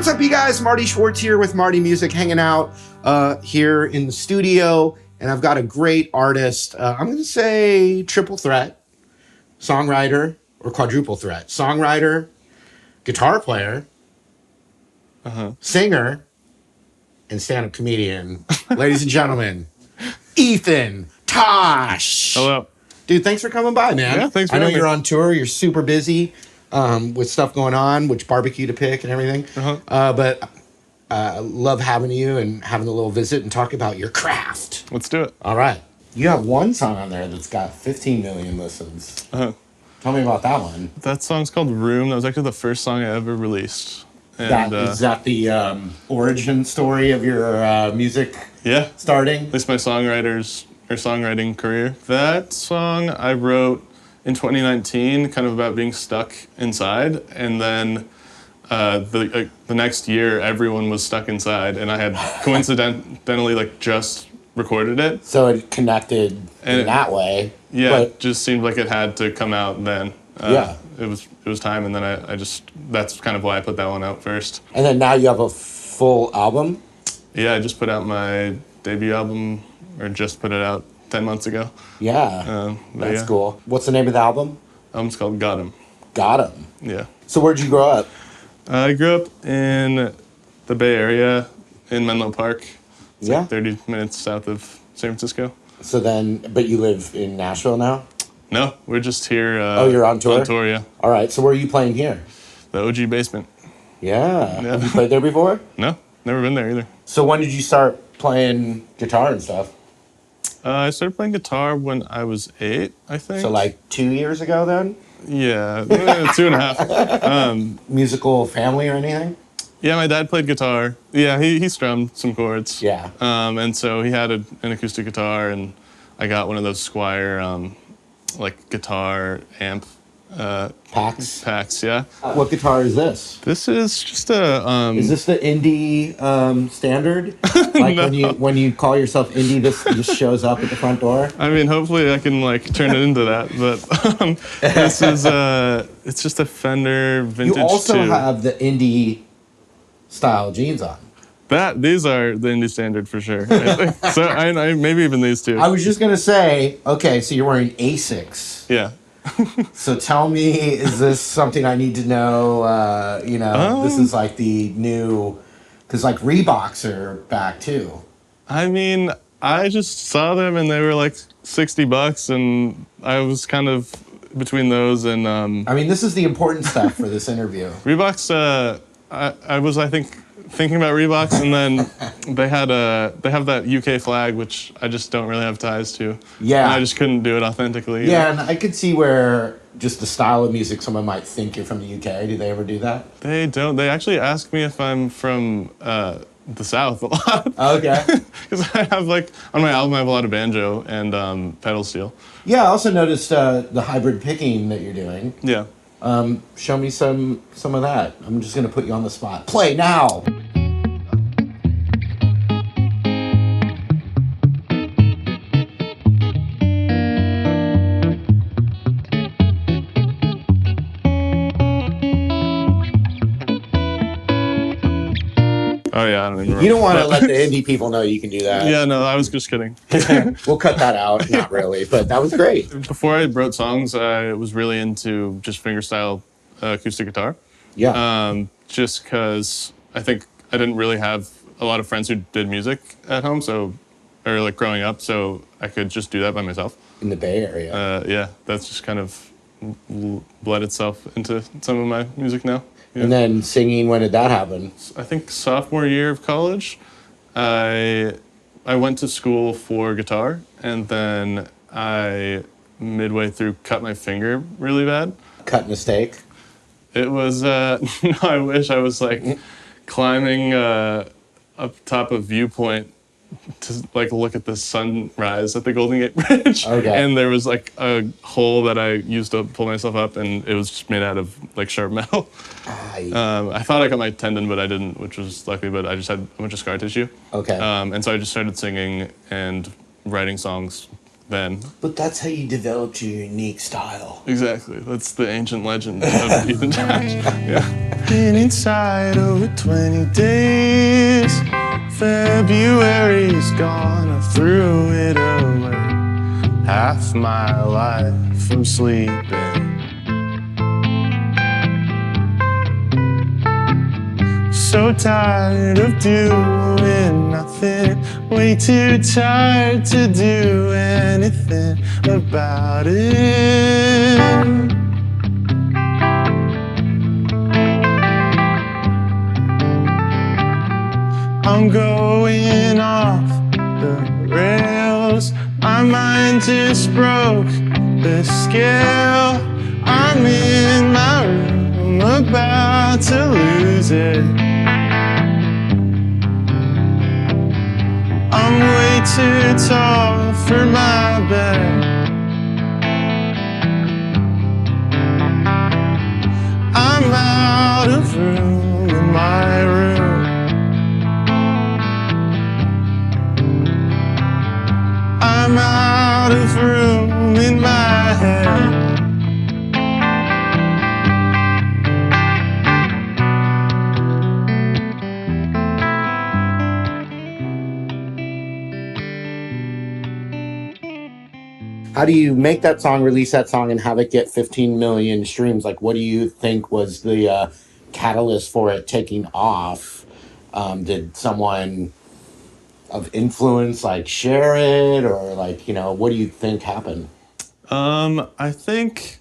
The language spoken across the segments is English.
up, you guys? Marty Schwartz here with Marty Music, hanging out here in the studio. And I've got a great artist. I'm going to say triple threat, songwriter, or quadruple threat. Songwriter, guitar player, singer, and stand-up comedian. Ladies and gentlemen, Ethan Tasch. Hello. Dude, thanks for coming by, man. Yeah, thanks for I know having you're me. on tour. You're super busy with stuff going on, which barbecue to pick and everything. But I love having you and having a little visit and talk about your craft. Let's do it. All right. You have one song on there that's got 15 million listens. Tell me about that one. That song's called Room. That was actually the first song I ever released. And, Is that the origin story of your music yeah, starting? at least my songwriting career. That song I wrote in 2019, kind of about being stuck inside, and then the next year everyone was stuck inside, and I had coincidentally just recorded it. So it connected in that way. Yeah, but it just seemed like it had to come out then. Yeah. It was time, and then I just, that's kind of why I put that one out first. And then now you have a full album? Yeah, I just put out my debut album, or just put it out 10 months ago. Yeah, that's yeah. cool. What's the name of the album? Album's called Got 'Em. Got 'Em. Yeah. So where'd you grow up? I grew up in the Bay Area, in Menlo Park. It's like 30 minutes south of San Francisco. So then, but you live in Nashville now? No, we're just here. You're on tour? On tour, yeah. All right, so where are you playing here? The OG basement. Yeah. Have you played there before? No, never been there either. So when did you start playing guitar and stuff? I started playing guitar when I was 8, I think. So like 2 years ago then? Yeah, 2.5. Musical family or anything? Yeah, my dad played guitar. Yeah, he strummed some chords. Yeah. And so he had an acoustic guitar, and I got one of those Squire guitar amp packs. Yeah. What guitar is this? This is just a. Is this the indie standard? Like No. when you call yourself indie, this just shows up at the front door? I mean, hopefully I can turn it into that, but this is it's just a Fender vintage. You also 2. have the indie style jeans on. These are the indie standard for sure. I think. So I maybe even these two. I was just gonna say, okay, so you're wearing Asics. Yeah. So tell me, is this something I need to know? This is like the new, because like Reeboks are back too. I mean, I just saw them and they were like $60, and I was kind of between those and. I mean, this is the important stuff for this interview. Reeboks. I was, I think, thinking about Reeboks, and then they have that UK flag, which I just don't really have ties to. Yeah. And I just couldn't do it authentically. Yeah, and I could see where just the style of music, someone might think you're from the UK. Do they ever do that? They don't. They actually ask me if I'm from the South a lot. Okay. Because I have on my album I have a lot of banjo and pedal steel. Yeah, I also noticed the hybrid picking that you're doing. Yeah. Show me some of that. I'm just gonna put you on the spot. Play now. Oh yeah, I don't even remember. You don't want to let the indie people know you can do that. Yeah, no, I was just kidding. We'll cut that out. Not really, but that was great. Before I wrote songs, I was really into just fingerstyle acoustic guitar. Yeah. Just because I think I didn't really have a lot of friends who did music at home, or growing up, so I could just do that by myself. In the Bay Area. Yeah, that's just kind of bled itself into some of my music now. Yeah. And then singing, when did that happen? I think sophomore year of college, I went to school for guitar, and then I, midway through, cut my finger really bad. Cutting a steak? It was, no, I wish I was climbing up top of Viewpoint to look at the sunrise at the Golden Gate Bridge. Okay. And there was a hole that I used to pull myself up, and it was just made out of sharp metal. I thought I got my tendon, but I didn't, which was lucky, but I just had a bunch of scar tissue. Okay. And so I just started singing and writing songs then. But that's how you developed your unique style. Exactly. That's the ancient legend of Ethan Tasch. Yeah. Been inside over 20 days. February's gone, I threw it away. Half my life from sleeping. So tired of doing nothing. Way too tired to do anything about it. I'm going off the rails. My mind just broke the scale. I'm in my room about to lose it. I'm way too tall for my bed. I'm out of room in my room. I'm out of room in my head. How do you make that song, release that song, and have it get 15 million streams? Like, what do you think was the catalyst for it taking off? Did someone of influence like share it, or like, you know, what do you think happened? I think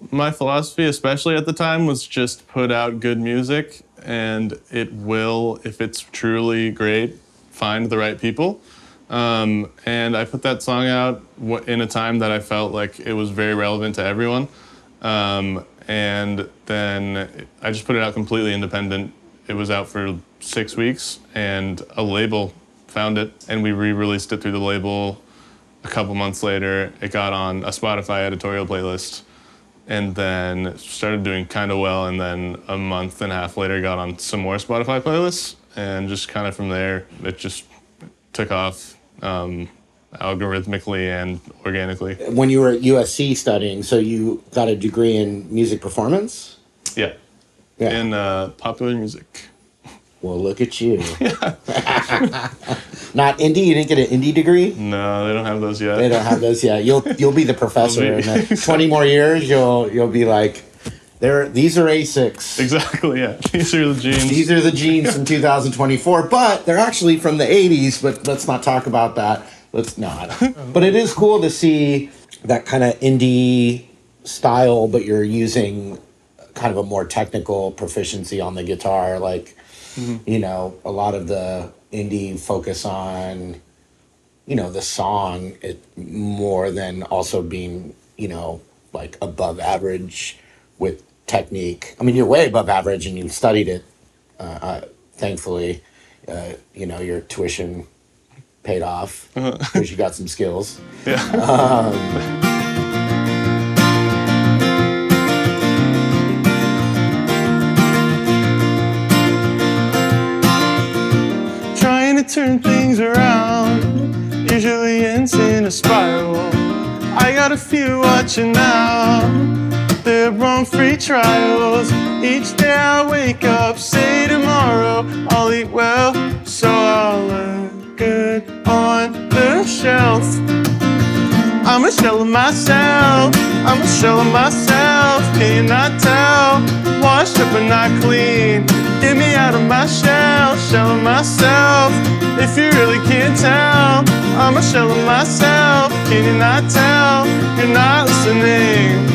my philosophy, especially at the time, was just put out good music, and it will, if it's truly great, find the right people. And I put that song out in a time that I felt like it was very relevant to everyone. And then I just put it out completely independent. It was out for 6 weeks, and a label found it, and we re-released it through the label. A couple months later, it got on a Spotify editorial playlist, and then started doing kind of well, and then a month and a half later, it got on some more Spotify playlists, and just kind of from there, it just took off algorithmically and organically. When you were at USC studying, so you got a degree in music performance? Yeah. In popular music. Well, look at you. Not indie? You didn't get an indie degree? No, they don't have those yet. They don't have those yet. You'll be the professor in 20 more years. You'll be like, these are ASICs. Exactly, yeah. These are the genes. These are the genes from 2024, but they're actually from the 80s, but let's not talk about that. I don't. But it is cool to see that kind of indie style, but you're using kind of a more technical proficiency on the guitar. Like, you know, a lot of the indie focus on, you know, the song more than also being, you know, like above average with technique. I mean, you're way above average and you've studied it. Thankfully, you know, your tuition paid off because you got some skills. Yeah. Trying to turn things around usually ends in a spiral. I got a few watching now. They're on free trials. Each day I wake up, say tomorrow I'll eat well, so I'll look good on the shelf. I'm a shell of myself, I'm a shell of myself. Can you not tell? Washed up and not clean. Get me out of my shell of myself. If you really can't tell, I'm a shell of myself. Can you not tell? You're not listening.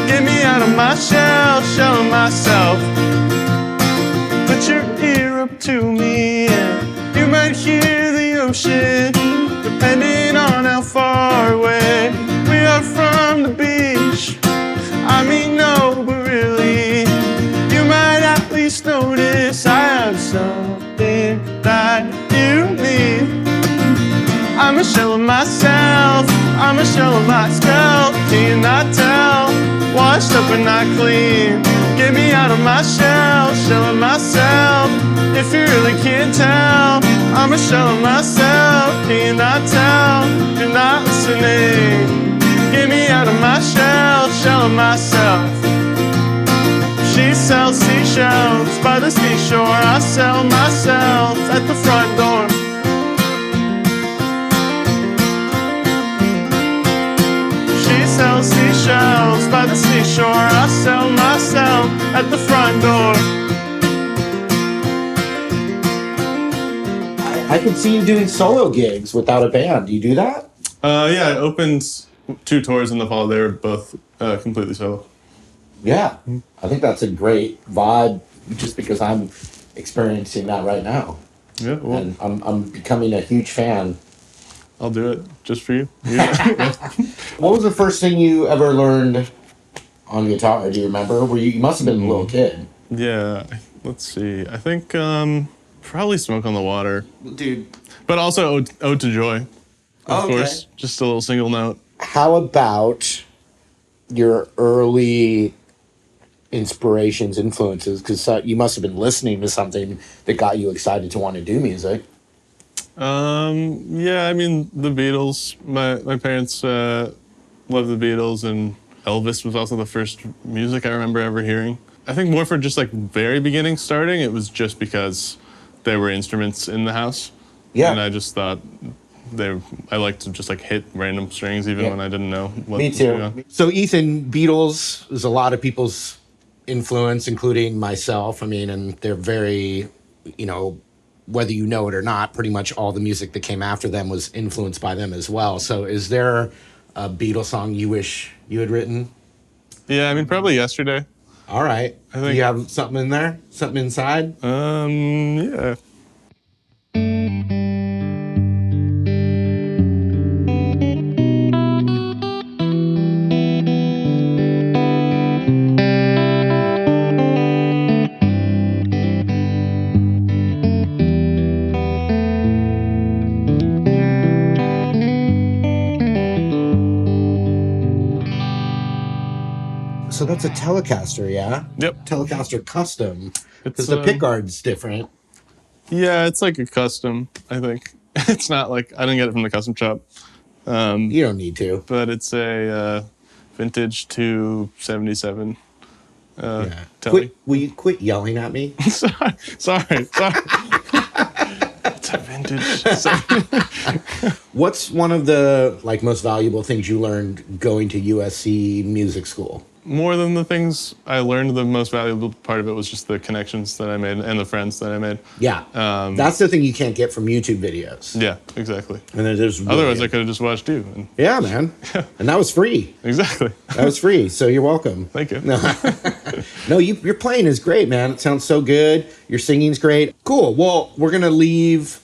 Get me out of my shell of myself. Put your ear up to me and you might hear the ocean, depending on how far away we are from the beach. I mean, no, but really, you might at least notice I have something that you need. I'm a shell of myself, I'm a shell of myself. Can you not tell? Washed up and not clean. Get me out of my shell of myself. If you really can't tell, I'm a shell of myself. Can you not tell? You're not listening. Get me out of my shell of myself. She's sells seashells by the seashore. I sell myself at the front door. She sells seashells by the seashore. I sell myself at the front door. I could see you doing solo gigs without a band. Do you do that? Yeah, I opened 2 tours in the fall. They were both completely solo. Yeah, I think that's a great vibe. Just because I'm experiencing that right now, Yeah, well, and I'm becoming a huge fan. I'll do it just for you. What was the first thing you ever learned on guitar? Do you remember? You must have been a little kid. Yeah, let's see. I think probably Smoke on the Water. Dude. But also Ode to Joy, of Okay. course. Just a little single note. How about your early inspirations, influences? Because you must have been listening to something that got you excited to want to do music. Yeah, I mean, the Beatles. My parents loved the Beatles, and Elvis was also the first music I remember ever hearing. I think more for just like very beginning starting, it was just because there were instruments in the house. Yeah. And I just thought I liked to just like hit random strings even when I didn't know what Me was going too. on. So Ethan, Beatles is a lot of people's influence, including myself. I mean, and they're very, whether you know it or not, pretty much all the music that came after them was influenced by them as well. So is there a Beatles song you wish you had written? Yeah, I mean, probably Yesterday. All right. I think- Do you have something in there? Something inside? Yeah. So that's a Telecaster, yeah? Yep. Telecaster Custom. Because It's, the pickguard's different. Yeah, it's like a custom, I think. It's not like, I didn't get it from the custom shop. You don't need to. But it's a vintage 277 Yeah. Tele. Will you quit yelling at me? sorry. It's a vintage. What's one of the most valuable things you learned going to USC music school? More than the things I learned, the most valuable part of it was just the connections that I made and the friends that I made. Yeah. That's the thing you can't get from YouTube videos. Yeah, exactly. And then there's Otherwise, I could have just watched you. And Yeah, man. And that was free. exactly. That was free. So you're welcome. Thank you. No, your playing is great, man. It sounds so good. Your singing's great. Cool. Well, we're going to leave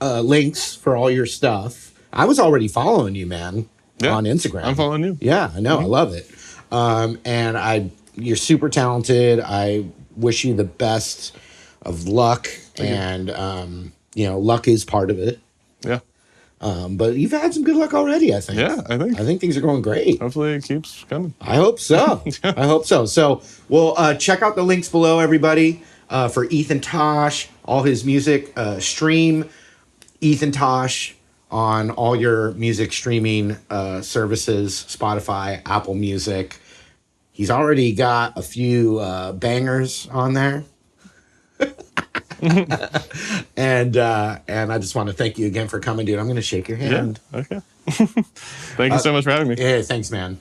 links for all your stuff. I was already following you, man, Yeah, on Instagram. I'm following you. Yeah, I know. I love it. And you're super talented. I wish you the best of luck. And, luck is part of it. Yeah. But you've had some good luck already, I think. Yeah, I think. I think things are going great. Hopefully it keeps coming. I hope so. I hope so. So, well, check out the links below, everybody, for Ethan Tasch, all his music. Stream Ethan Tasch on all your music streaming services, Spotify, Apple Music. He's already got a few bangers on there. And I just want to thank you again for coming, dude. I'm going to shake your hand. Yeah. Okay. Thank you so much for having me. Yeah, thanks, man.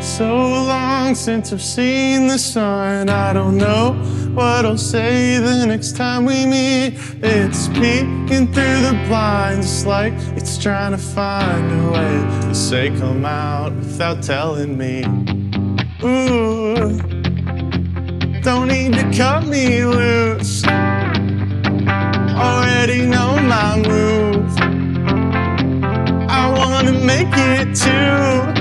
So long since I've seen the sun, I don't know what I'll say the next time we meet. It's peeking through the blinds like it's trying to find a way to say come out without telling me. Ooh, don't need to cut me loose. Already know my move. I wanna make it too.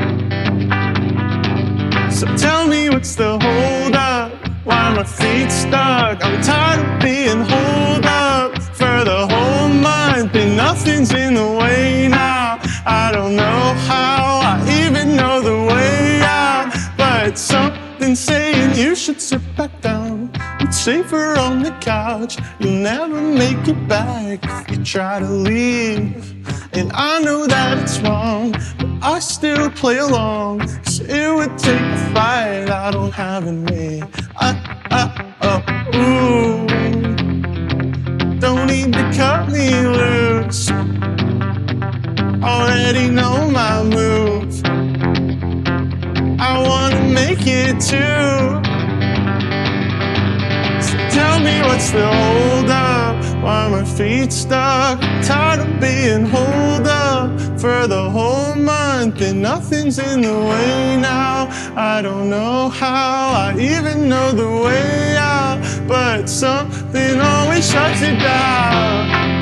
So tell me what's the hold up? Why are my feet stuck? I'm tired of being holed up for the whole month and nothing's in the way now. I don't know how I even know the way out, but something saying you should sit back down. It's safer on the couch. You'll never make it back if you try to leave. And I know that it's wrong, but I still play along. 'Cause it would take a fight I don't have in me. Ooh. Don't need to cut me loose. Already know my move. I wanna make it too. So tell me what's the hold up? Why are my feet stuck? Tired of being holed up for the whole month and nothing's in the way now. I don't know how I even know the way out, but something always shuts it down.